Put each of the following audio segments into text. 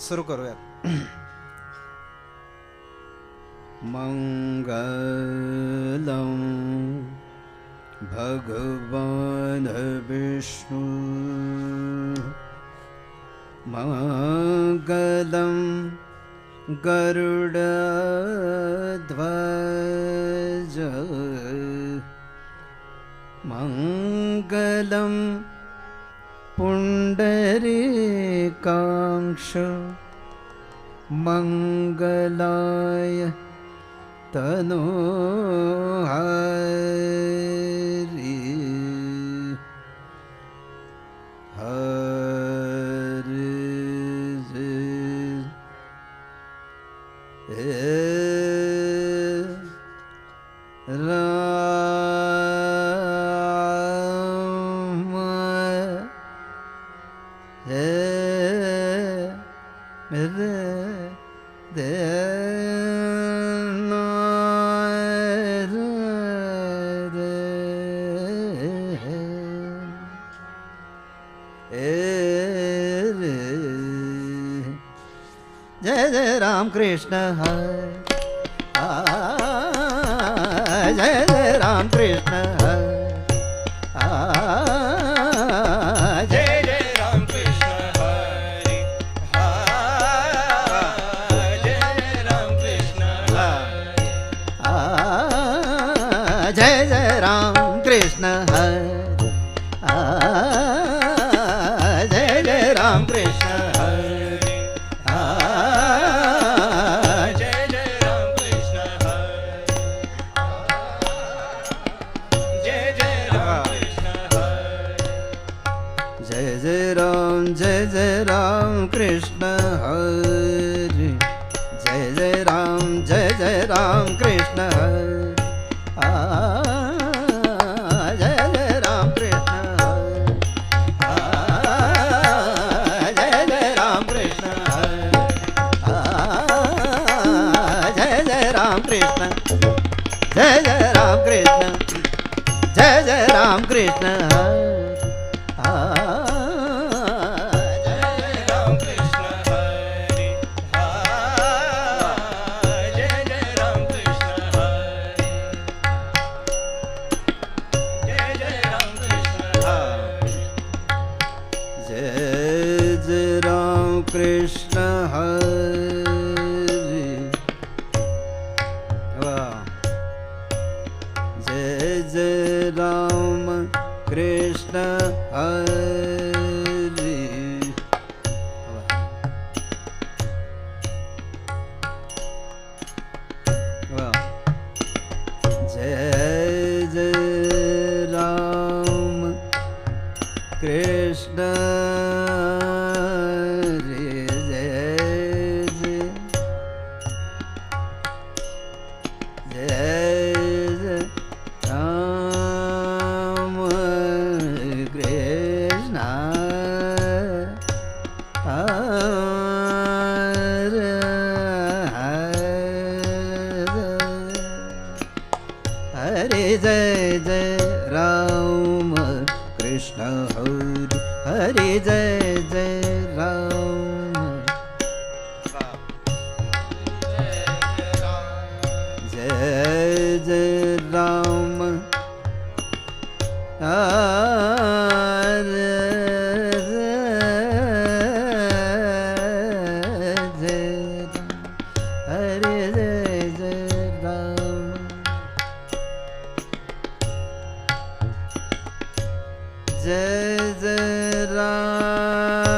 सुरू करूयात. मंगलम भगवान विष्णु मंगलम गरुड़ध्वज मंगलम पुंडरीकाक्ष मंगलाय तनोहरि हरि राम जय जय राम कृष्ण हरे जय जय राम कृष्ण हरे जय जय राम कृष्ण हरे जय जय राम कृष्ण जय जय राम कृष्ण हरे जय जय राम कृष्ण जय जय राम कृष्ण हरे जय जय राम कृष्ण हरे जय जय राम कृष्ण हरे जय जय राम कृष्ण हरे जय जय राम कृष्ण जय जय राम कृष्ण जय जय राम कृष्ण हरे कृष्ण हरे जय जय राम कृष्ण हरे जय जय राम कृष्ण हरे जय जय राम कृष्ण हरे हरे जय जय राम जय जय राम हरे जय जय राम जय जय राम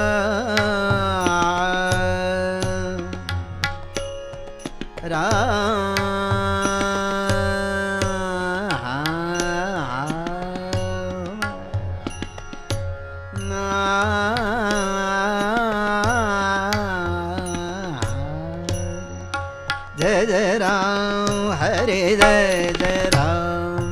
जय जय राम हरे जय जय राम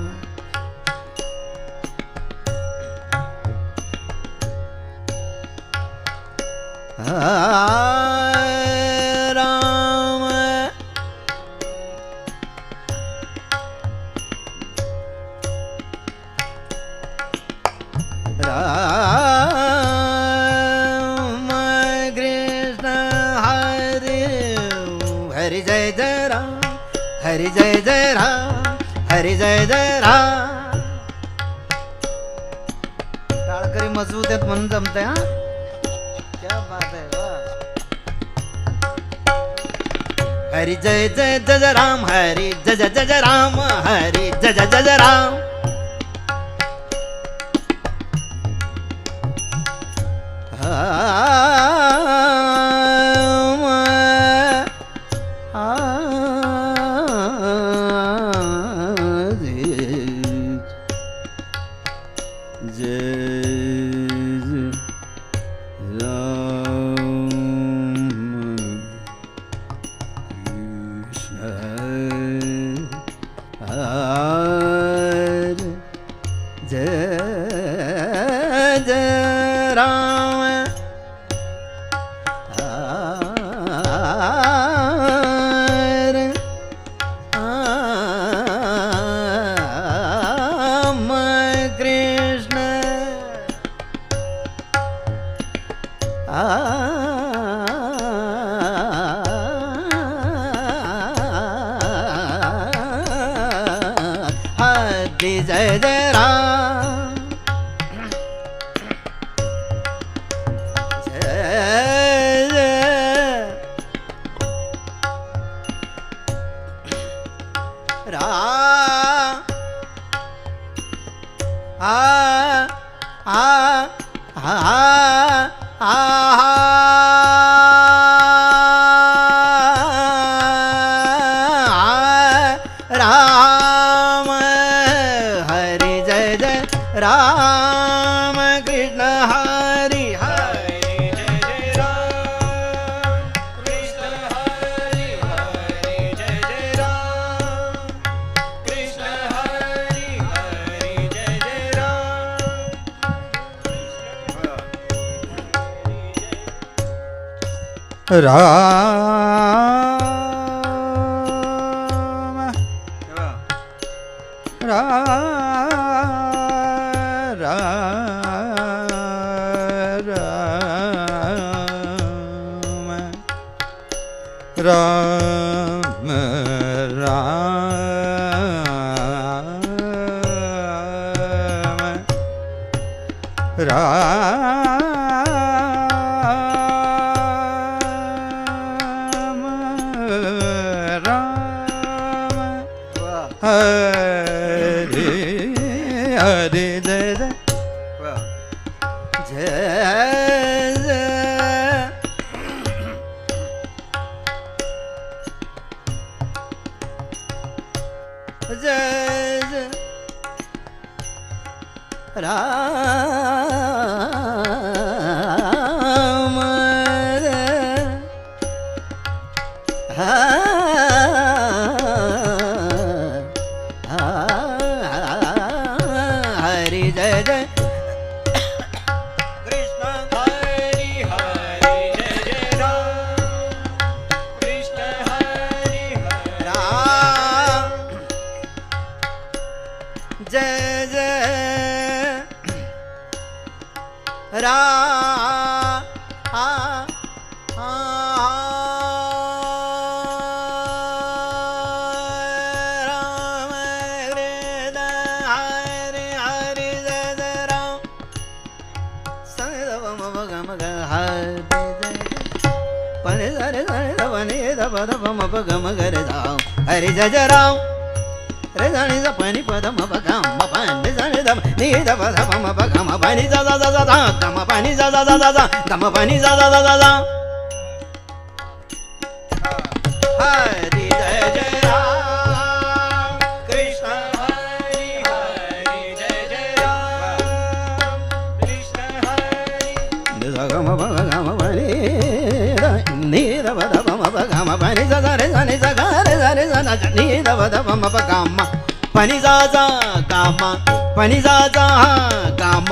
राम राम कृष्ण हरी जय जय राम, हरी जय जय राम. टाळकरी मजबूत आहेत म्हणून जमतंय हा. क्या बात आहे वा. हरी जय जय जय जय राम, हरी जय जय जय जय राम, हरी जय जय जय जय राम. जय जय राम, जय जय राम. राम हरी जय जय राम कृष्ण हरी हरी जय जय राम कृष्ण हरी हरी जय जय राम कृष्ण हरी हरी जय जय राम. राम राम राम राम हरे हरे जय जय जय जय जय राम हरि जय जय कृष्ण हरी हरी जय जय राम कृष्ण हरी हरी राम जय जय राम हरे हरे हरे जय जय राम. संग म ग म ग हरे पनि रे पनि ध प म प ग म ग रे जाओ हरे जय जय राम. रे जानी ज पनि पद म प ग म पनि जानी द नि द प ध प म प ग म पनि जा जा जा जा ग म पनि जा जा जा जा जा ग म पनि जा जा जा जा जा. हरि जय जय राम कृष्ण हरी हरी जय जय राम कृष्ण हरी नि द ग म प ग म पनि नि द प ध प म प ग म पनि जा जा रे जानी जा ग रे जा रे जा नि द प ध प म प ग म पनि जा जा ग म पनि जा जा ग म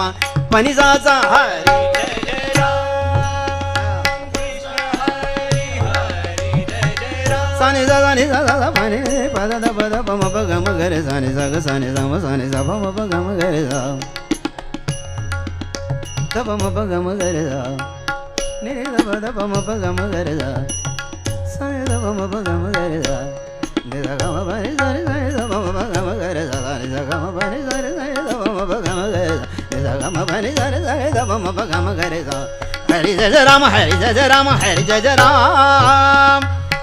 पनि जा जा हरि जय जय राम कृष्ण हरी हरी जय जय राम सानि जा नि जा जा पनि प द ध प ध प म प ग म ग रे सानि जा ग सानि जा म सानि जा प म प ग म ग रे जा ध प म प ग म ग रे जा नि द प ध प म प ग म ग रे जा सानि द प म प ग म ग रे जा ni sa ga ma pa ni sa ni sa ni sa pa ma pa ga ma ga re sa sa ni sa ga ma pa ni sa ni sa ni sa pa ma pa ga ma ga re sa ni sa ga ma pa ni sa ni sa ni sa pa ma pa ga ma ga re sa Hari Jai Ram Hari Jai Ram Hari Jai Ram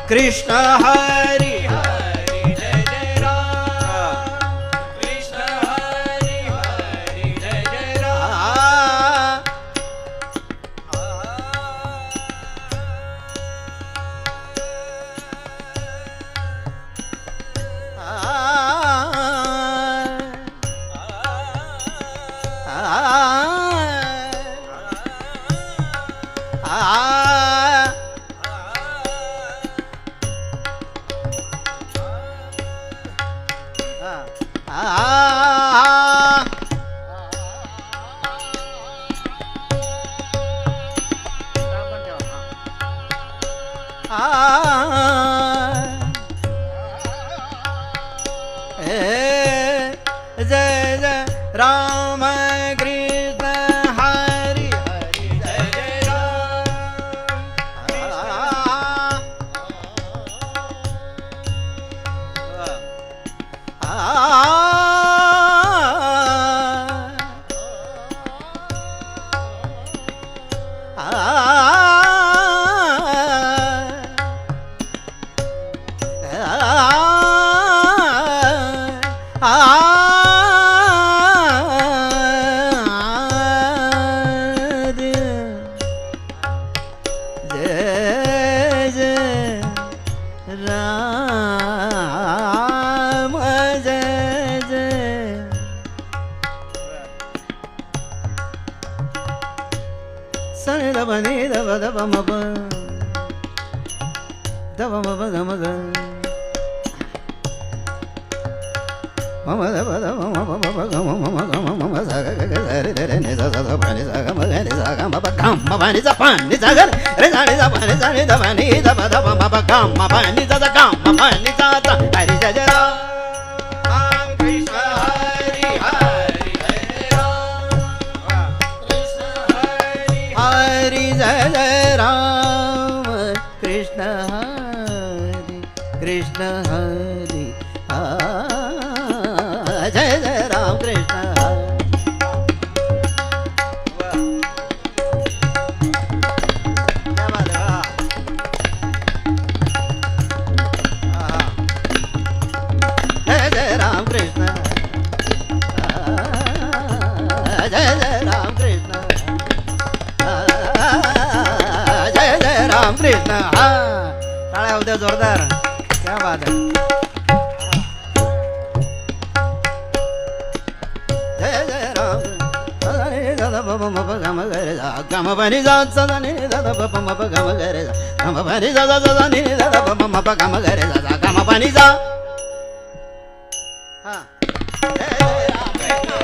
Krishna Hari Hari Jai Jai Ram Krishna Hari Hari Jai Jai Ram Jai Jai Ram Krishna Hari Hari Jai Jai Sani da ba ni da ba da ba ma ba da ba ma ba ga ma ga ma ma da ba da ba ma ba ba ga ma ma ma ga ma ma ma sa ga ga ga re re re ni sa sa da ba ni sa ga ma ga ni sa ga ma ba ga ma ba ni sa pa ni sa ga re sa ni sa pa ni sa ni da ba ni da ba da ba ma ba ga ma ba ni sa da ga ma ba ni sa da Hari Jai Jai Ram Ram Krishna Hari Hari Jai Jai Ram Krishna Hari Hari Jai Jai Ram Krishna Hari Krishna Hari Jai Jai Ram Krishna Hari क्या बात है जय जय राम कृष्ण जय जय राम कृष्ण जय जय राम कृष्ण टाळ्या होत्या जोरदार क्या बात है जय जय राम दादा बाबा मप गम गरे जा गम बनी जा सदा नि दादा बाबा मप गम गरे जा गम बनी जा सदा नि दादा बाबा मप गम गरे जा गम बनी जा हां जय जय राम कृष्ण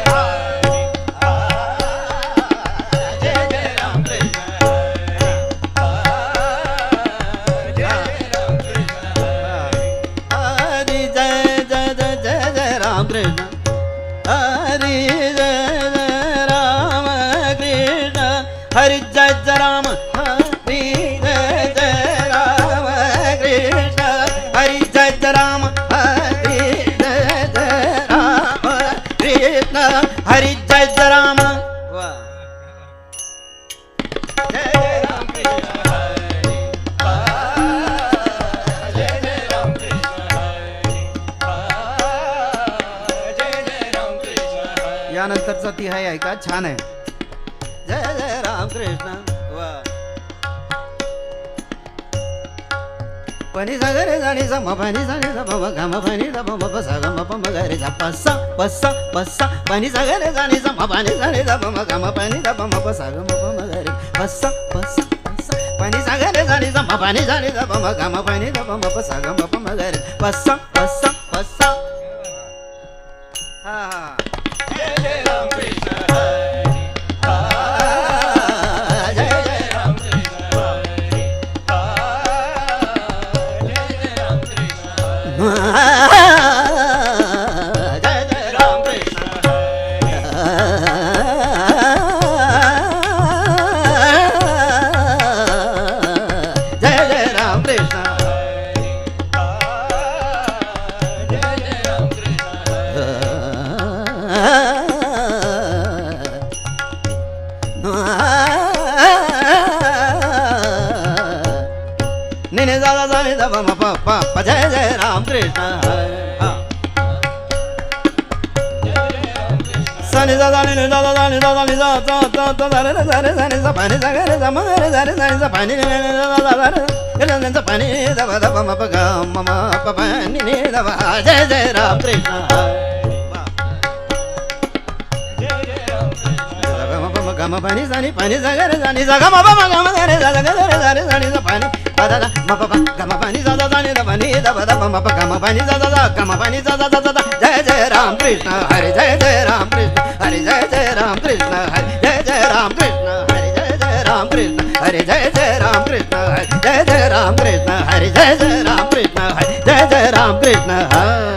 जय जय Ram Krishna Hari Jai Jai Jai Jai Jai Ram Krishna Hari Jai Jai Ram Krishna Hari Jai Jai Ram Hari Jai Jai Ram Krishna Hari Jai Jai Ram Hari Jai Jai Ram Krishna Hari Jai Jai Ram Wow Jai Jai Ram Krishna Jai Jai Ram Krishna Jai Jai Ram Krishna यानंतरचा तिहाई ऐका छान आहे जय जय राम कृष्ण पनी सागरे जाणी सा म पनी सानी सा म ग म पनी सा म प सा ग म प म ग रे सा प सा प सा प सा पनी सागरे जाणी सा म पनी सानी सा म ग म पनी सा प म प सा ग म प म ग रे प सा प सा प सा पनी सागरे जाणी सा म पनी सानी सा म ग म पनी सा प म प सा ग म प म ग रे प सा प सा प सा हा हा Jai Jai Ram Krishna जय जय Ram Krishna Jai Jai Ram Krishna जय जय राम कृष्ण जय जय राम कृष्ण नि दा दा दा नि दा प म प प प जय जय राम कृष्ण हरे सा नि दा दा नि दा दा दा नि दा दा नि दा ता ता ता दा रे दा रे दा नि सा पा नि सा ग रे सा म रे दा रे दा नि सा पा नि नि नि दा दा दा रे रे दा सा पा नि दा प दा प म प ग म म प प नि नि दा प जय जय राम कृष्ण हरे गम pani sani pani sagare sani sagama baba gama gare sagare sani sani sa pani pada da ma baba gama pani sa da sani da pani da bada ma baba gama pani sa da gama pani sa da da jai jai ram krishna hare jai jai ram krishna hare jai jai ram krishna hare jai jai ram krishna hare jai jai ram krishna hare jai jai ram krishna hare jai jai ram krishna hare jai jai ram krishna hare jai jai ram krishna hare